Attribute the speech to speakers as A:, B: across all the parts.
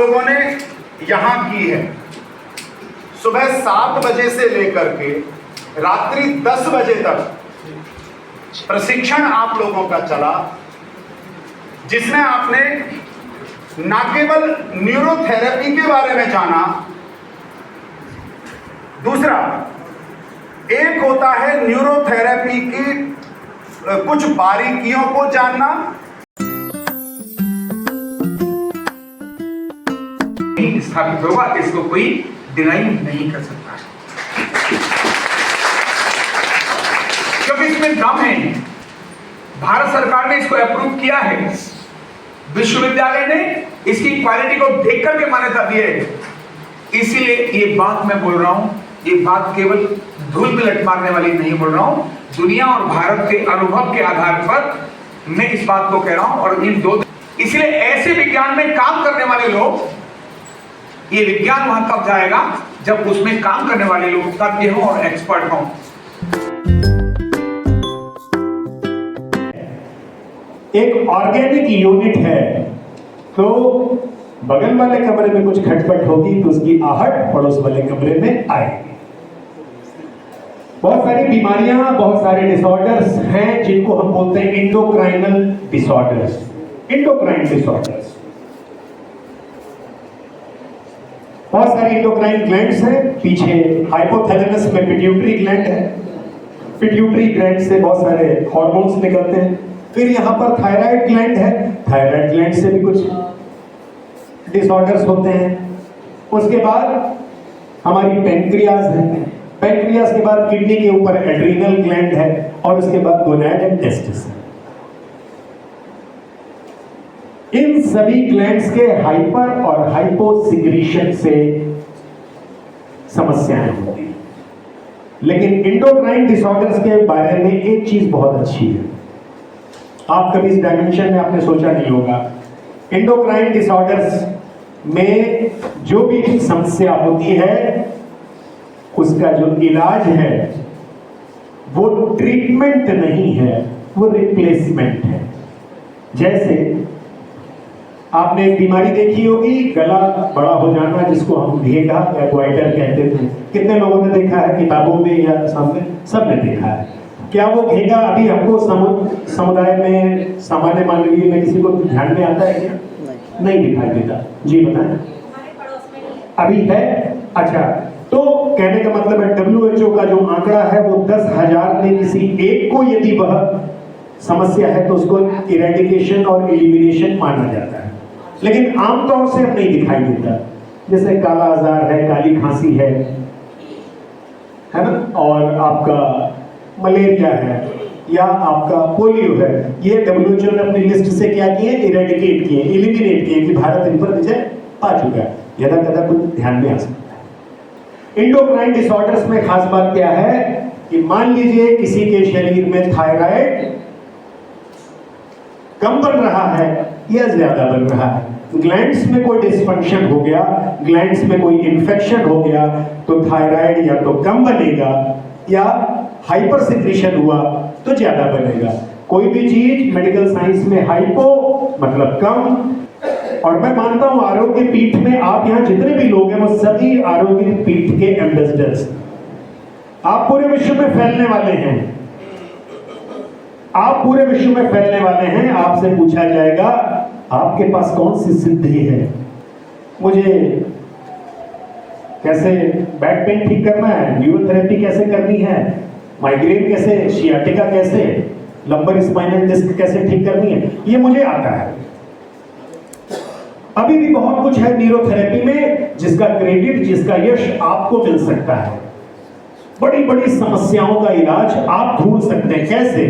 A: लोगों ने यहां की है। सुबह 7 बजे से लेकर के रात्रि 10 बजे तक प्रशिक्षण आप लोगों का चला, जिसमें आपने न केवल न्यूरोथेरेपी के बारे में जाना, दूसरा एक होता है न्यूरोथेरेपी की कुछ बारीकियों को जानना,
B: स्थापित होगा, इसको कोई डिनाई नहीं कर सकता, क्योंकि इसमें दम है। भारत सरकार ने इसको अप्रूव किया है, विश्वविद्यालय ने इसकी क्वालिटी को देख करके मान्यता दी है। इसीलिए ये बात मैं बोल रहा हूं, ये बात केवल धूल में लट मारने वाली नहीं बोल रहा हूं, दुनिया और भारत के अनुभव के आधार पर मैं इस बात को कह रहा हूं। और इन दो, इसलिए ऐसे विज्ञान में काम करने वाले लोग, ये विज्ञान वहां तब जाएगा जब उसमें काम करने वाले लोग तज्ञ हों और एक्सपर्ट हों।
C: एक ऑर्गेनिक यूनिट है, तो बगल वाले कमरे में कुछ खटपट होगी तो उसकी आहट पड़ोस वाले कमरे में आएगी। बहुत सारी बीमारियां, बहुत सारे डिसऑर्डर्स हैं जिनको हम बोलते हैं इंडोक्राइनल डिसऑर्डर्स। इंडोक्राइन डिसऑर्डर्स, बहुत सारी इंडोक्राइन ग्लैंड्स हैं। पीछे हाइपोथैलेमस में पिट्यूटरी ग्लैंड है, पिट्यूटरी ग्लैंड से बहुत सारे हार्मोन्स निकलते हैं। फिर यहाँ पर थायराइड ग्लैंड है, थायराइड ग्लैंड से भी कुछ डिसऑर्डर्स होते हैं। उसके बाद हमारी पेनक्रियाज है, पेनक्रियाज के बाद किडनी के ऊपर एड्रीनल ग्लैंड है, और उसके बाद गोनैड एंड टेस्टिस है। इन सभी ग्लैंड्स के हाइपर और हाइपोसिक्रीशन से समस्याएं होती हैं। लेकिन इंडोक्राइन डिसऑर्डर्स के बारे में एक चीज बहुत अच्छी है, आप कभी इस डायमेंशन में आपने सोचा नहीं होगा। इंडोक्राइन डिसऑर्डर्स में जो भी समस्या होती है, उसका जो इलाज है वो ट्रीटमेंट नहीं है, वो रिप्लेसमेंट है। जैसे आपने एक बीमारी देखी होगी, गला बड़ा हो जाना, जिसको हम घेगा या ग्वाइटर कहते थे। कितने लोगों ने देखा है किताबों में या सामने? सब ने देखा है। क्या वो घेगा अभी हमको समुदाय में, सामान्य मानवीय में किसी को ध्यान में आता है क्या? नहीं दिखाई देता। जी बताएं। अभी है? अच्छा, तो कहने का मतलब है WHO का जो आंकड़ा है वो 10,000 में किसी एक को यदि वह समस्या है तो उसको इरेडिकेशन और एलिमिनेशन माना जाता है। लेकिन आमतौर से अब नहीं दिखाई देता। जैसे काला आजार है, काली खांसी है ना, और आपका मलेरिया है या आपका पोलियो है, ये WHO ने अपनी लिस्ट से क्या किए? इरेडिकेट किए, एलिमिनेट किए कि भारत इन पर विजय पा चुका है। यदा कदा कुछ ध्यान में आ सकता है। इंडोक्राइन डिसऑर्डर्स में खास बात क्या है कि मान लीजिए किसी के शरीर में थायराइड कम बन रहा है या ज्यादा बन रहा है, ग्लैंड्स में कोई डिस्फंक्शन हो गया, ग्लैंड्स में कोई इन्फेक्शन हो गया, तो थायराइड या तो कम बनेगा या हाइपर सिक्रीशन हुआ तो ज्यादा बनेगा। कोई भी चीज मेडिकल साइंस में हाइपो मतलब कम, और मैं मानता हूं आरोग्य पीठ में आप यहां जितने भी लोग हैं वो सभी आरोग्य पीठ के एम्बेसडर्स। आप पूरे विश्व में फैलने वाले हैं, आप पूरे विश्व में फैलने वाले हैं। आपसे पूछा जाएगा आपके पास कौन सी सिद्धि है? मुझे कैसे बैक पेन ठीक करना है, न्यूरोथेरेपी कैसे करनी है, माइग्रेन कैसे, सियाटिका कैसे, लंबर स्पाइनल डिस्क कैसे ठीक करनी है, ये मुझे आता है। अभी भी बहुत कुछ है न्यूरोथेरेपी में जिसका क्रेडिट, जिसका यश आपको मिल सकता है। बड़ी बड़ी समस्याओं का इलाज आप ढूंढ सकते हैं। कैसे?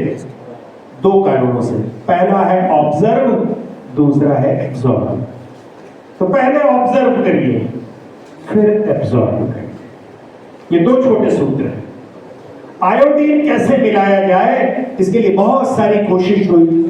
C: 2 कारणों से। पहला है ऑब्जर्व, दूसरा है एब्जॉर्ब। तो पहले ऑब्जर्व करिए, फिर एब्जॉर्ब करिए। ये 2 छोटे सूत्र हैं। आयोडीन कैसे मिलाया जाए, इसके लिए बहुत सारी कोशिश हुई।